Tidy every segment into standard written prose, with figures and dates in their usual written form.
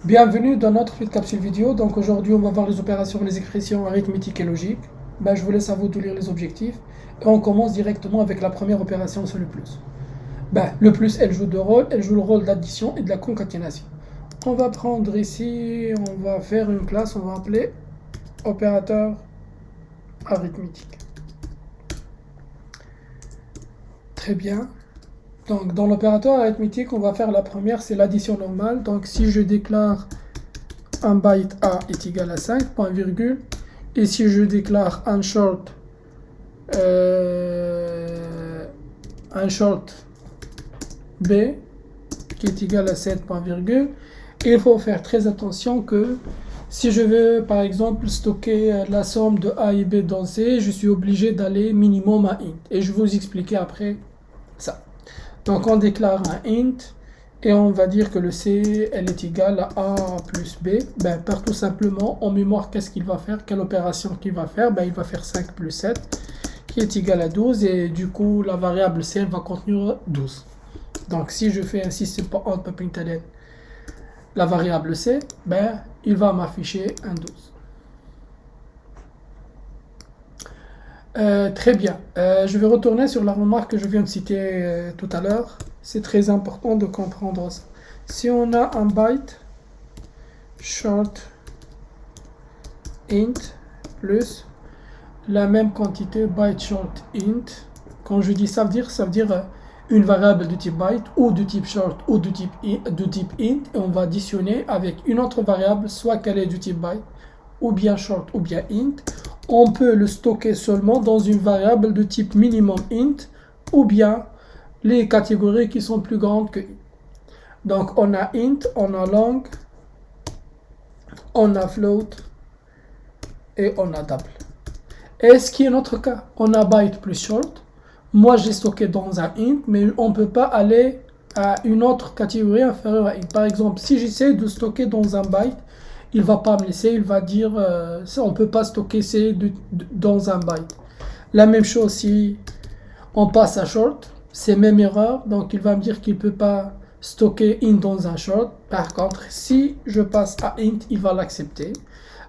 Bienvenue dans notre petite capsule vidéo. Donc aujourd'hui, on va voir les opérations, les expressions arithmétiques et logiques. Je vous laisse à vous de lire les objectifs. Et on commence directement avec la première opération, c'est le plus. Le plus, elle joue deux rôles. Elle joue le rôle d'addition et de la concaténation. On va prendre ici, on va faire une classe, on va appeler opérateur arithmétique. Très bien. Donc dans l'opérateur arithmétique, on va faire la première, c'est l'addition normale. Donc si je déclare un byte A est égal à 5, point virgule, et si je déclare un short B qui est égal à 7, point virgule, il faut faire très attention que si je veux par exemple stocker la somme de A et B dans C, je suis obligé d'aller minimum à int, et je vais vous expliquer après ça. Donc on déclare un int et on va dire que le C elle est égale à A plus B. Par tout simplement en mémoire, qu'est-ce qu'il va faire, quelle opération qu'il va faire, il va faire 5 plus 7 qui est égal à 12, et du coup la variable C elle va contenir 12. Donc si je fais un system.out.println la variable C, il va m'afficher un 12. Très bien. Je vais retourner sur la remarque que je viens de citer tout à l'heure. C'est très important de comprendre ça. Si on a un byte short int plus la même quantité byte short int, quand je dis ça veut dire une variable de type byte ou de type short ou de type int, et on va additionner avec une autre variable, soit qu'elle est du type byte ou bien short ou bien int. On peut le stocker seulement dans une variable de type minimum int ou bien les catégories qui sont plus grandes que int. Donc on a int, on a long, on a float et on a double. Et ce qui est notre cas, on a byte plus short. Moi j'ai stocké dans un int, mais on ne peut pas aller à une autre catégorie inférieure à int. Par exemple, si j'essaie de stocker dans un byte, il va pas me laisser, il va dire on peut pas stocker C dans un byte. La même chose si on passe à short, c'est même erreur, donc il va me dire qu'il peut pas stocker int dans un short. Par contre, si je passe à int, il va l'accepter.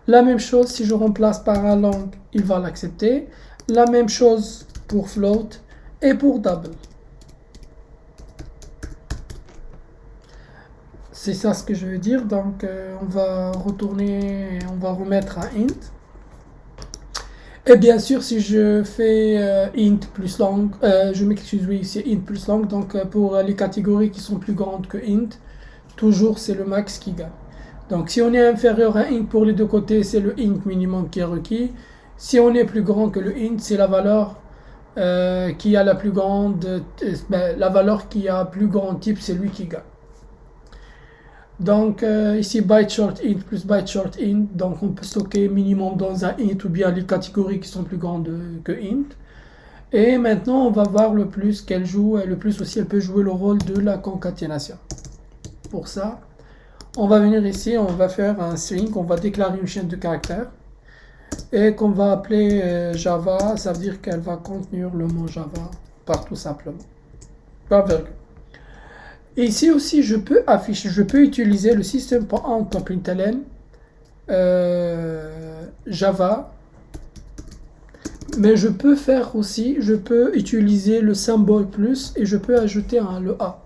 La même chose si je remplace par un long, il va l'accepter. La même chose pour float et pour double. C'est ça ce que je veux dire. Donc on va retourner, on va remettre un int. Et bien sûr, si je fais int plus long, je m'excuse, oui, c'est int plus long. Donc pour les catégories qui sont plus grandes que int, toujours c'est le max qui gagne. Donc si on est inférieur à int pour les deux côtés, c'est le int minimum qui est requis. Si on est plus grand que le int, c'est la valeur qui a la plus grande, la valeur qui a plus grand type, c'est lui qui gagne. Donc ici byte short int plus byte short int, donc on peut stocker minimum dans un int ou bien les catégories qui sont plus grandes que int. Et maintenant on va voir le plus qu'elle joue, et le plus aussi elle peut jouer le rôle de la concaténation. Pour ça, on va venir ici, on va faire un string, on va déclarer une chaîne de caractères et qu'on va appeler Java, ça veut dire qu'elle va contenir le mot Java par tout simplement. Pas virgule. Et ici aussi, je peux utiliser le system.out.println Java, mais je peux utiliser le symbole plus et je peux ajouter le A.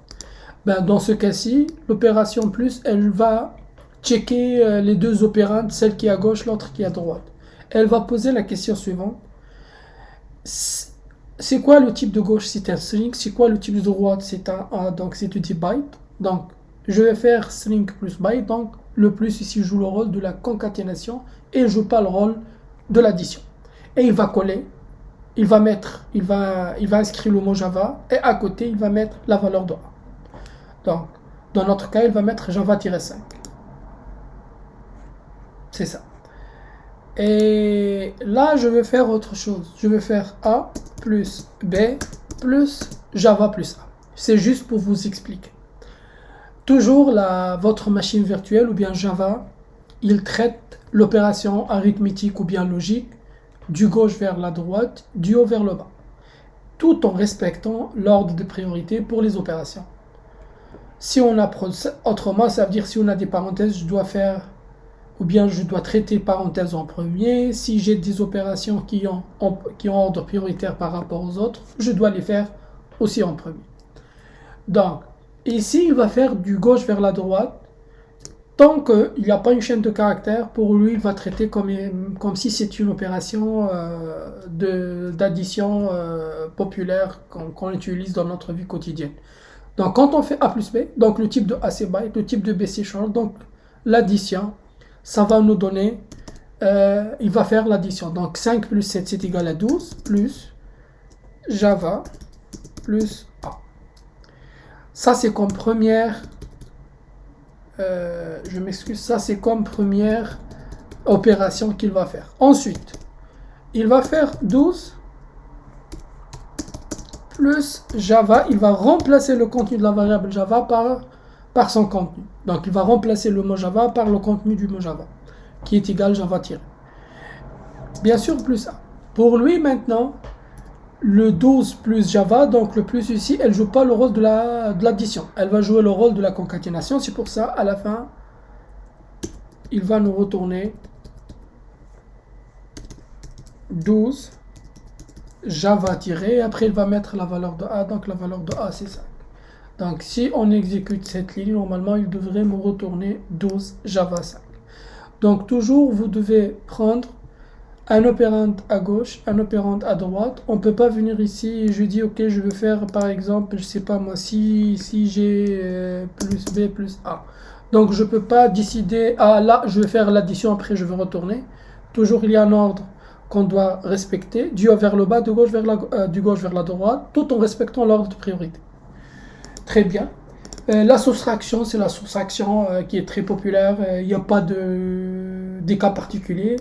Dans ce cas-ci, l'opération plus, elle va checker les deux opérandes, celle qui est à gauche, l'autre qui est à droite. Elle va poser la question suivante. C'est quoi le type de gauche? C'est un string. C'est quoi le type de droite? C'est un A, donc c'est du type byte. Donc je vais faire string plus byte, donc le plus ici joue le rôle de la concaténation et ne joue pas le rôle de l'addition. Et il va coller, il va inscrire le mot Java, et à côté il va mettre la valeur de A. Donc dans notre cas il va mettre Java-5. C'est ça. Et là, je vais faire autre chose. Je vais faire A plus B plus Java plus A. C'est juste pour vous expliquer. Toujours votre machine virtuelle ou bien Java, il traite l'opération arithmétique ou bien logique du gauche vers la droite, du haut vers le bas, tout en respectant l'ordre de priorité pour les opérations. Si on a autrement, ça veut dire si on a des parenthèses, je dois faire, ou bien je dois traiter parenthèses en premier. Si j'ai des opérations qui ont ordre prioritaire par rapport aux autres, je dois les faire aussi en premier. Donc, ici, il va faire du gauche vers la droite. Tant qu'il n'y a pas une chaîne de caractères, pour lui, il va traiter comme si c'était une opération d'addition populaire qu'on utilise dans notre vie quotidienne. Donc, quand on fait A plus B, donc le type de A c'est byte, le type de B c'est short, donc l'addition, ça va nous donner, il va faire l'addition. Donc, 5 plus 7 c'est égal à 12, plus Java, plus A. Ça, c'est comme première... je m'excuse, ça c'est comme première opération qu'il va faire. Ensuite, il va faire 12 plus Java, il va remplacer le contenu de la variable Java par son contenu. Donc il va remplacer le mot Java par le contenu du mot Java, qui est égal Java tiré. Bien sûr, plus A. Pour lui maintenant, le 12 plus Java, donc le plus ici, elle ne joue pas le rôle de l'addition. Elle va jouer le rôle de la concaténation. C'est pour ça, à la fin, il va nous retourner 12 Java tiré. Après, il va mettre la valeur de A. Donc, la valeur de A, c'est 5. Donc, si on exécute cette ligne, normalement, il devrait me retourner 12 Java 5. Donc, toujours, vous devez prendre un opérand à gauche, un opérand à droite. On ne peut pas venir ici et je dis, ok, je veux faire, par exemple, je sais pas moi, si j'ai plus B plus A. Donc, je ne peux pas décider, ah là, je vais faire l'addition, après, je vais retourner. Toujours, il y a un ordre qu'on doit respecter, du haut vers le bas, du gauche vers la droite, tout en respectant l'ordre de priorité. Très bien. La soustraction, c'est la soustraction qui est très populaire. Il n'y a pas des cas particuliers.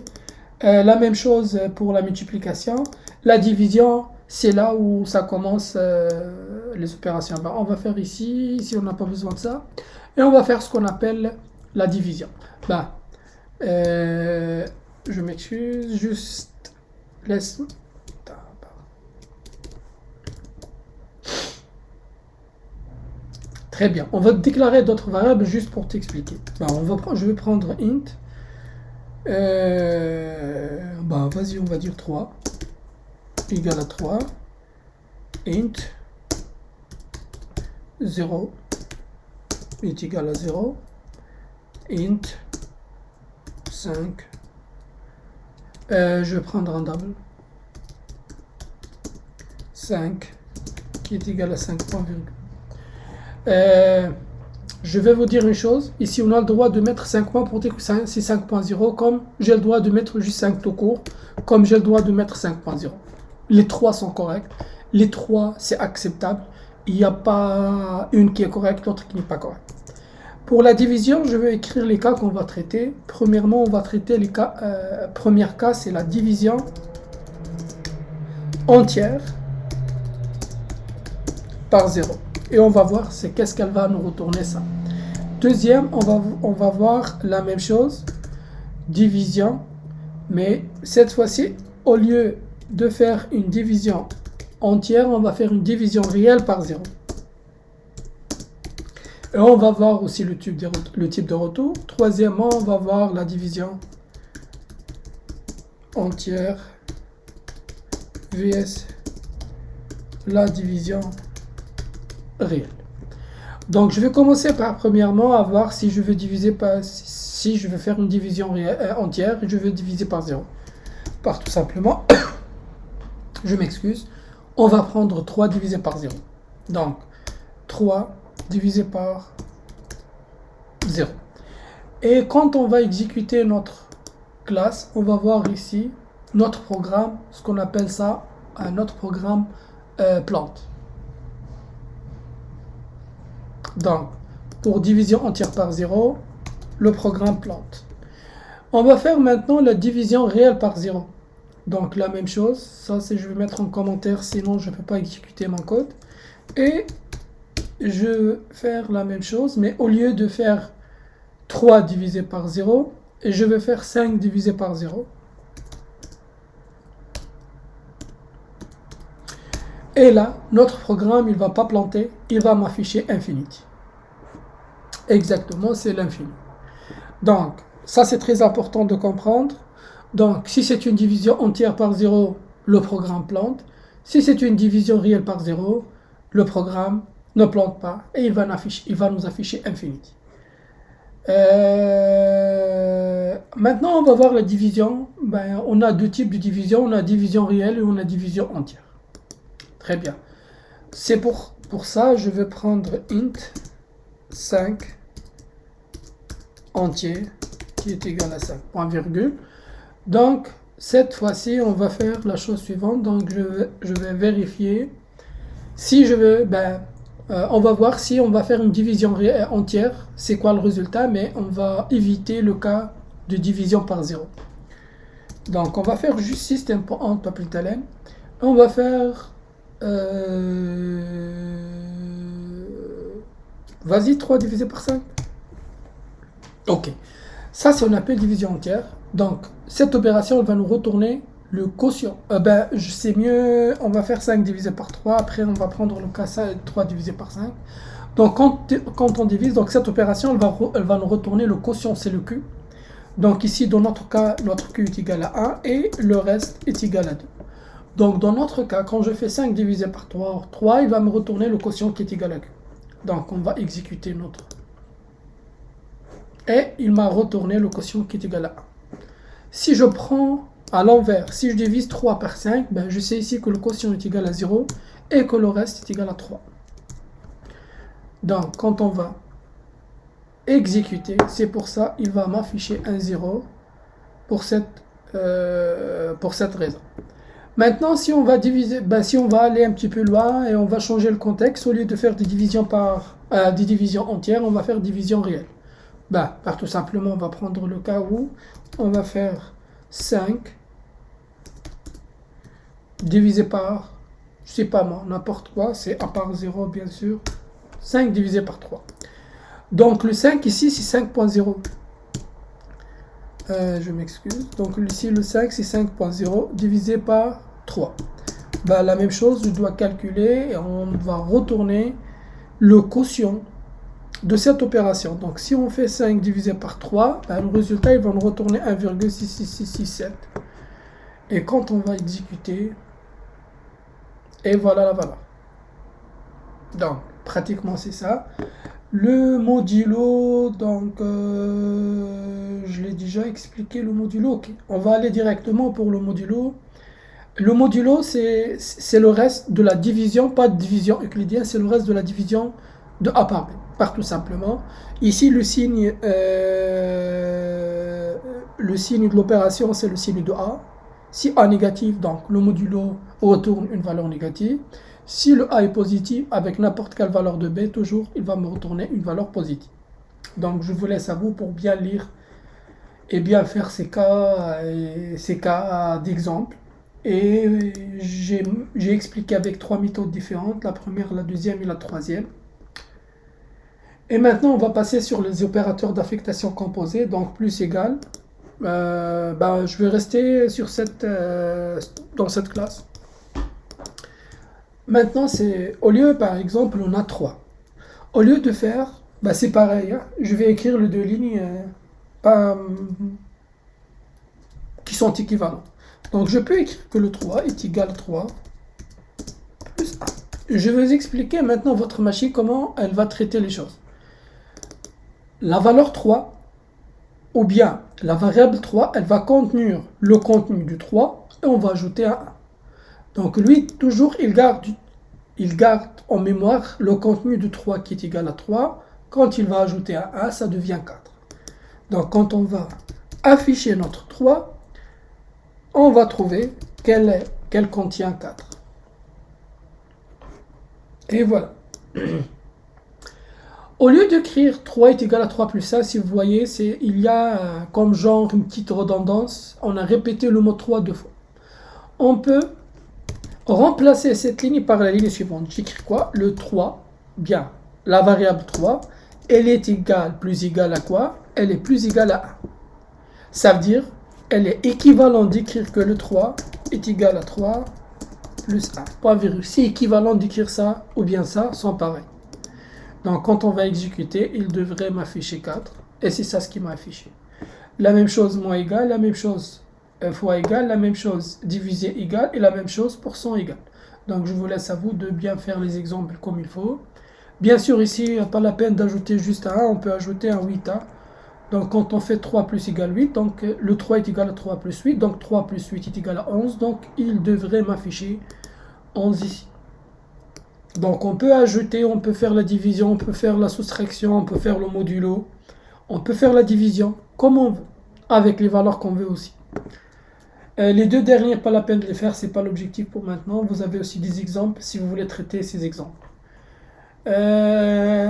La même chose pour la multiplication. La division, c'est là où ça commence les opérations. Ben, on va faire ici on n'a pas besoin de ça. Et on va faire ce qu'on appelle la division. Ben, je m'excuse, juste laisse. Très bien. On va déclarer d'autres variables juste pour t'expliquer. Ben, je vais prendre int. Vas-y, on va dire 3 égale à 3 int 0 est égal à 0 int 5 je vais prendre un double 5 qui est égal à 5 points virgule. Je vais vous dire une chose, ici on a le droit de mettre 5 points pour dire que c'est 5.0, comme j'ai le droit de mettre juste 5 tout court, comme j'ai le droit de mettre 5.0. Les trois sont corrects, les trois c'est acceptable, il n'y a pas une qui est correcte, l'autre qui n'est pas correcte. Pour la division, je vais écrire les cas qu'on va traiter. Premièrement, on va traiter les cas, premier cas c'est la division entière par 0. Et on va voir c'est qu'est-ce qu'elle va nous retourner ça. Deuxième, on va voir la même chose, division, mais cette fois-ci, au lieu de faire une division entière, on va faire une division réelle par 0. Et on va voir aussi le type de retour. Troisièmement, on va voir la division entière vs la division réelle. Donc je vais commencer par premièrement à voir si je veux diviser par si je veux faire une division entière et je veux diviser par 0. Par tout simplement, je m'excuse, on va prendre 3 divisé par 0. Donc 3 divisé par 0. Et quand on va exécuter notre classe, on va voir ici notre programme, ce qu'on appelle ça notre programme plante. Donc, pour division entière par 0, le programme plante. On va faire maintenant la division réelle par 0. Donc, la même chose. Ça, je vais mettre en commentaire, sinon je ne peux pas exécuter mon code. Et je vais faire la même chose, mais au lieu de faire 3 divisé par 0, je vais faire 5 divisé par 0. Et là, notre programme, il ne va pas planter, il va m'afficher infinity. Exactement, c'est l'infini. Donc, ça c'est très important de comprendre. Donc, si c'est une division entière par 0, le programme plante. Si c'est une division réelle par 0, le programme ne plante pas et il va nous afficher infinity. Maintenant, on va voir la division. Ben, on a deux types de division. On a division réelle et on a division entière. Très bien. C'est pour ça, je vais prendre int 5 entier qui est égal à 5, point virgule. Donc, cette fois-ci, on va faire la chose suivante. Donc, je vais vérifier si je veux. On va voir si on va faire une division entière, c'est quoi le résultat, mais on va éviter le cas de division par 0. Donc, on va faire juste system.out.println. On va faire. Vas-y, 3 divisé par 5. Ok. Ça, c'est on appelle division entière. Donc, cette opération, elle va nous retourner le quotient. Je sais mieux, on va faire 5 divisé par 3. Après, on va prendre le cas 3 divisé par 5. Donc, quand on divise, donc cette opération, elle va nous retourner le quotient, c'est le Q. Donc, ici, dans notre cas, notre Q est égal à 1 et le reste est égal à 2. Donc, dans notre cas, quand je fais 5 divisé par 3, il va me retourner le quotient qui est égal à Q. Donc, on va exécuter notre. Et il m'a retourné le quotient qui est égal à 1. Si je prends à l'envers, si je divise 3 par 5, je sais ici que le quotient est égal à 0 et que le reste est égal à 3. Donc, quand on va exécuter, c'est pour ça il va m'afficher un 0 pour cette raison. Maintenant, si on va diviser, si on va aller un petit peu loin et on va changer le contexte, au lieu de faire des divisions des divisions entières, on va faire division réelle. Par tout simplement, on va prendre le cas où on va faire 5 divisé par, je sais pas moi, n'importe quoi, c'est à part 0 bien sûr, 5 divisé par 3. Donc le 5 ici c'est 5.0. Je m'excuse. Donc ici le 5 c'est 5.0 divisé par 3. La même chose, je dois calculer et on va retourner le quotient de cette opération. Donc si on fait 5 divisé par 3, le résultat il va nous retourner 1,66667. Et quand on va exécuter, et voilà la valeur. Donc pratiquement c'est ça. Le modulo, donc je l'ai déjà expliqué le modulo. Ok, on va aller directement pour le modulo. Le modulo c'est le reste de la division, pas de division euclidienne, c'est le reste de la division de A par B, tout simplement. Ici le signe de l'opération c'est le signe de A. Si A négatif, donc le modulo retourne une valeur négative. Si le A est positif, avec n'importe quelle valeur de B, toujours, il va me retourner une valeur positive. Donc, je vous laisse à vous pour bien lire et bien faire ces cas d'exemple. Et j'ai expliqué avec 3 méthodes différentes, la première, la deuxième et la troisième. Et maintenant, on va passer sur les opérateurs d'affectation composée, donc plus égal. Je vais rester sur dans cette classe. Maintenant, c'est au lieu, par exemple, on a 3. Au lieu de faire, c'est pareil. Hein, je vais écrire les deux lignes qui sont équivalentes. Donc, je peux écrire que le 3 est égal à 3 plus 1. Je vais vous expliquer maintenant votre machine comment elle va traiter les choses. La valeur 3, ou bien la variable 3, elle va contenir le contenu du 3 et on va ajouter un 1. Donc lui, toujours, il garde en mémoire le contenu de 3 qui est égal à 3. Quand il va ajouter un 1, ça devient 4. Donc quand on va afficher notre 3, on va trouver qu'elle contient 4. Et voilà. Au lieu d'écrire 3 est égal à 3 plus 1, si vous voyez, il y a comme genre une petite redondance. On a répété le mot 3 2 fois. On peut remplacer cette ligne par la ligne suivante. J'écris quoi? Le 3, bien, la variable 3, elle est plus égale à quoi? Elle est plus égale à 1. Ça veut dire, elle est équivalente d'écrire que le 3 est égal à 3 plus 1. Point virgule. C'est équivalent d'écrire ça ou bien ça sont pareils. Donc quand on va exécuter, il devrait m'afficher 4. Et c'est ça ce qui m'a affiché. La même chose moins égal, la même chose fois égal, la même chose divisé égal et la même chose pour 100 égal. Donc je vous laisse à vous de bien faire les exemples comme il faut. Bien sûr ici, pas la peine d'ajouter juste un 1, on peut ajouter un 8a. Donc quand on fait 3 plus égal 8, donc le 3 est égal à 3 plus 8, donc 3 plus 8 est égal à 11, donc il devrait m'afficher 11 ici. Donc on peut ajouter, on peut faire la division, on peut faire la soustraction, on peut faire le modulo, on peut faire la division comme on veut, avec les valeurs qu'on veut aussi. Les deux derniers, pas la peine de les faire, c'est pas l'objectif pour maintenant. Vous avez aussi des exemples si vous voulez traiter ces exemples.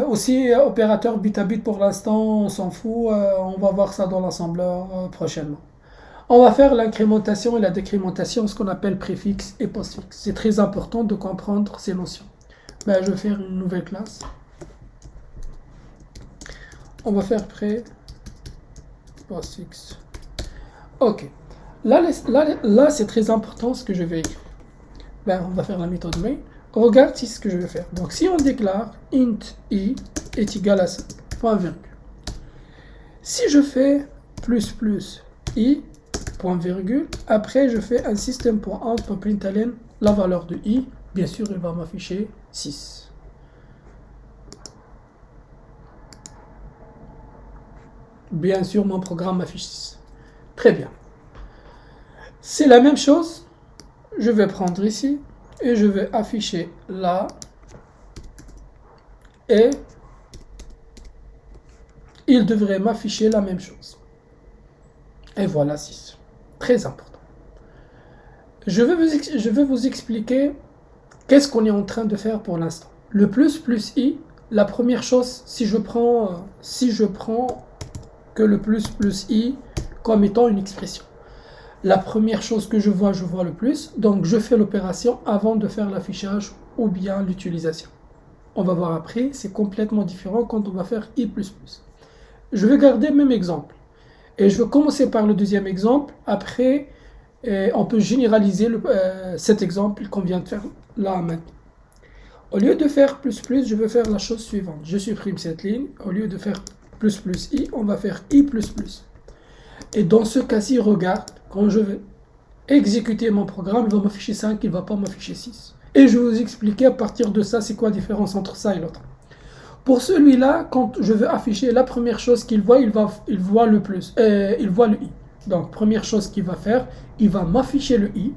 Aussi, opérateur bit à bit pour l'instant, on s'en fout, on va voir ça dans l'assembleur prochainement. On va faire l'incrémentation et la décrémentation, ce qu'on appelle préfixe et postfixe. C'est très important de comprendre ces notions. Ben, je vais faire une nouvelle classe. On va faire pré, postfixe. Ok. Là c'est très important ce que je vais écrire. Ben, on va faire la méthode main. Regarde ici ce que je vais faire. Donc si on déclare int i est égal à 5, point virgule. Si je fais plus i, point virgule, après je fais un système.out.println, la valeur de i, bien sûr il va m'afficher 6. Bien sûr mon programme m'affiche 6. Très bien. C'est la même chose, je vais prendre ici, et je vais afficher là, et il devrait m'afficher la même chose. Et voilà 6. Très important. Je vais vous expliquer qu'est-ce qu'on est en train de faire pour l'instant. Le plus i, la première chose, si je prends que le plus i comme étant une expression. La première chose que je vois le plus, donc je fais l'opération avant de faire l'affichage ou bien l'utilisation. On va voir après, c'est complètement différent quand on va faire i++. Je vais garder le même exemple. Et je vais commencer par le deuxième exemple, après on peut généraliser cet exemple qu'on vient de faire là maintenant. Au lieu de faire plus, je vais faire la chose suivante. Je supprime cette ligne, au lieu de faire plus i, on va faire i++. Et dans ce cas-ci, regarde, quand je vais exécuter mon programme, il va m'afficher 5, il ne va pas m'afficher 6. Et je vais vous expliquer à partir de ça, c'est quoi la différence entre ça et l'autre. Pour celui-là, quand je veux afficher, la première chose qu'il voit, il voit le plus, il voit le i. Donc, première chose qu'il va faire, il va m'afficher le i.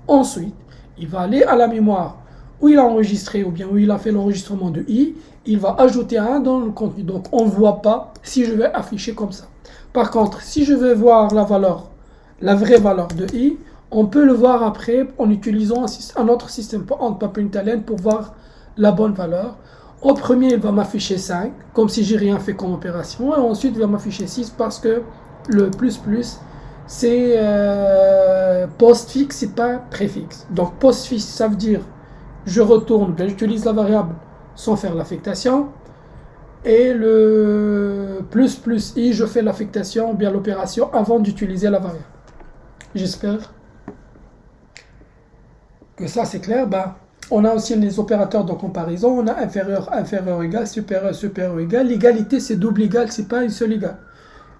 Ensuite, il va aller à la mémoire où il a enregistré ou bien où il a fait l'enregistrement de i. Il va ajouter un dans le contenu. Donc, on ne voit pas si je vais afficher comme ça. Par contre, si je veux voir la vraie valeur de i, on peut le voir après en utilisant un autre système .println pour voir la bonne valeur. Au premier, il va m'afficher 5, comme si j'ai rien fait comme opération. Et ensuite, il va m'afficher 6 parce que le c'est postfixe, c'est pas préfixe. Donc, postfixe, ça veut dire je retourne, j'utilise la variable sans faire l'affectation. Et le +i, je fais l'affectation, bien l'opération, avant d'utiliser la variable. J'espère que ça c'est clair. On a aussi les opérateurs de comparaison. On a inférieur, inférieur égal, supérieur, supérieur égal. L'égalité, c'est double égal, c'est pas une seule égale.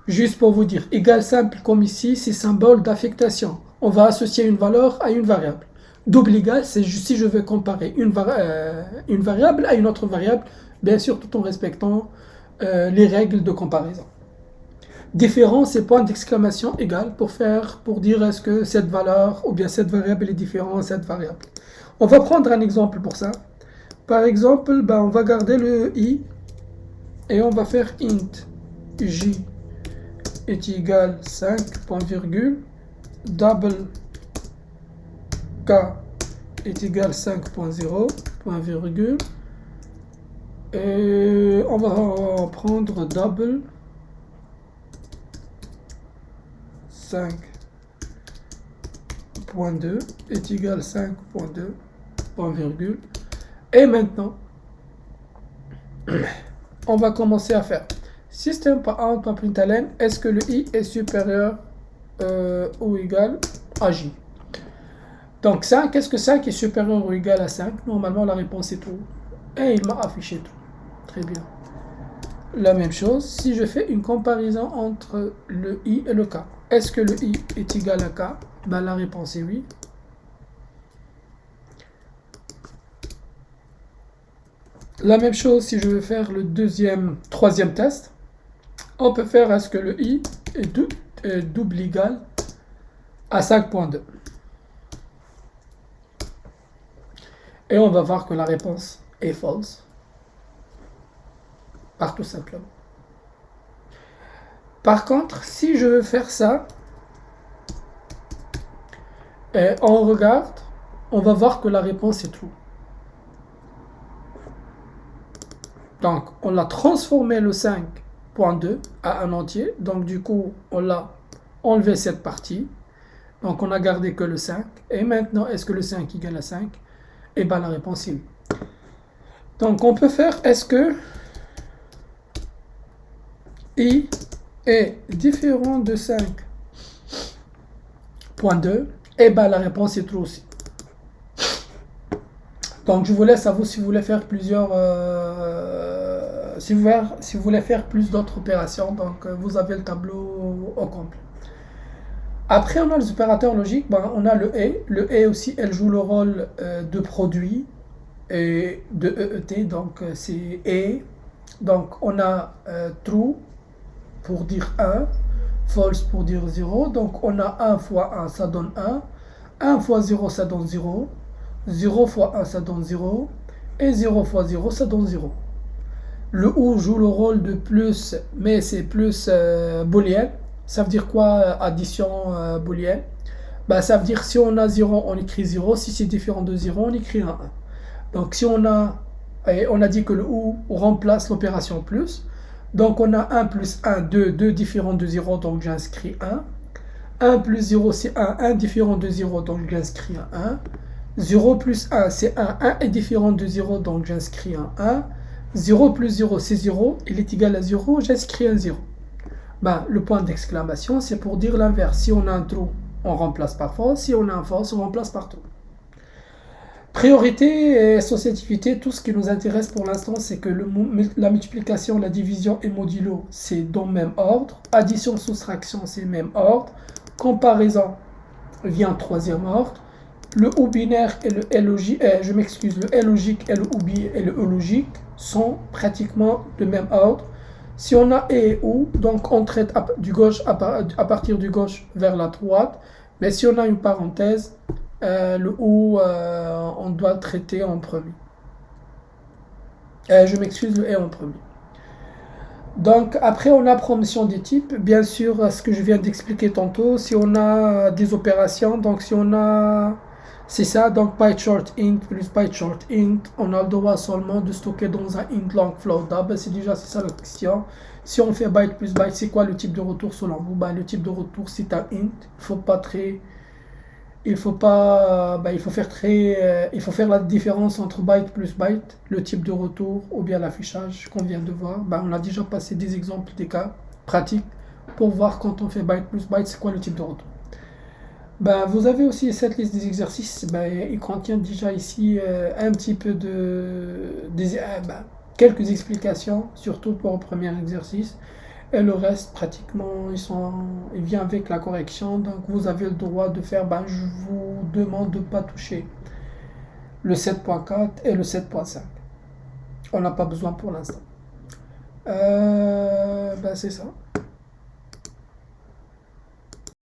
Juste pour vous dire, égal simple comme ici, c'est symbole d'affectation. On va associer une valeur à une variable. Double égal, c'est si je veux comparer une variable à une autre variable, bien sûr tout en respectant les règles de comparaison. Différent, c'est point d'exclamation égal pour dire est-ce que cette valeur ou bien cette variable est différente de cette variable. On va prendre un exemple pour ça. Par exemple, on va garder le i et on va faire int j est égal 5, point virgule, double k est égal 5.0, point virgule, et on va prendre double 5.2 est égal 5.2, point virgule, et maintenant on va commencer à faire système.out.println, est-ce que le i est supérieur ou égal à j. Donc 5, est-ce que 5 est supérieur ou égal à 5? Normalement la réponse est true. Et il m'a affiché tout. Très bien. La même chose, si je fais une comparaison entre le i et le k. Est-ce que le i est égal à k? Ben, la réponse est oui. La même chose si je veux faire le troisième test. On peut faire est-ce que le i est double égal à 5.2. Et on va voir que la réponse est false. Par tout simplement. Par contre, si je veux faire ça, et on regarde, on va voir que la réponse est true. Donc, on a transformé le 5.2 à un entier. Donc, du coup, on l'a enlevé cette partie. Donc, on a gardé que le 5. Et maintenant, est-ce que le 5 égale à 5? Et bien, la réponse est oui. Donc, on peut faire est-ce que i est différent de 5.2? Et bien, la réponse est true aussi. Donc, je vous laisse à vous si vous voulez faire plusieurs... si vous voulez faire plus d'autres opérations, donc vous avez le tableau au complet. Après, on a les opérateurs logiques. Ben, on a le et. Le et aussi, elle joue le rôle de produit et de EET. Donc, c'est et. Donc, on a true pour dire 1, false pour dire 0. Donc, on a 1 fois 1, ça donne 1. 1 fois 0, ça donne 0. 0 fois 1, ça donne 0. Et 0 fois 0, ça donne 0. Le ou joue le rôle de plus, mais c'est plus booléen. Ça veut dire quoi, addition booléenne? Ben, ça veut dire si on a 0, on écrit 0. Si c'est différent de 0, on écrit un 1. Donc si on a dit que le ou remplace l'opération plus. Donc on a 1 plus 1, 2, 2 différent de 0, donc j'inscris 1. 1 plus 0, c'est 1, 1 différent de 0, donc j'inscris un 1. 0 plus 1, c'est 1, 1 est différent de 0, donc j'inscris un 1. 0 plus 0, c'est 0, il est égal à 0, j'inscris un 0. Ben, le point d'exclamation, c'est pour dire l'inverse. Si on a un true, on remplace par false. Si on a un false, on remplace par true. Priorité et associativité, tout ce qui nous intéresse pour l'instant, c'est que la multiplication, la division et modulo, c'est dans le même ordre. Addition, soustraction, c'est le même ordre. Comparaison vient en troisième ordre. Le ou binaire et le L logique, le L logique et le E logique sont pratiquement de même ordre. Si on a et ou, donc on traite du gauche à partir du gauche vers la droite. Mais si on a une parenthèse, le ou, on doit le traiter en premier. Le et en premier. Donc après on a promotion des types. Bien sûr, ce que je viens d'expliquer tantôt, si on a des opérations, donc si on a... C'est ça, donc byte short int plus byte short int, on a le droit seulement de stocker dans un int long floatable. C'est ça la question. Si on fait byte plus byte, c'est quoi le type de retour selon vous? Ben, le type de retour c'est un int. Il faut faire la différence entre byte plus byte, le type de retour ou bien l'affichage qu'on vient de voir. Ben, on a déjà passé des exemples des cas pratiques pour voir quand on fait byte plus byte, c'est quoi le type de retour. Ben, vous avez aussi cette liste des exercices, ben, il contient déjà ici un petit peu quelques explications, surtout pour le premier exercice. Et le reste, pratiquement, il vient avec la correction. Donc, vous avez le droit de faire, ben, je vous demande de ne pas toucher le 7.4 et le 7.5. On n'a pas besoin pour l'instant. Ben, c'est ça.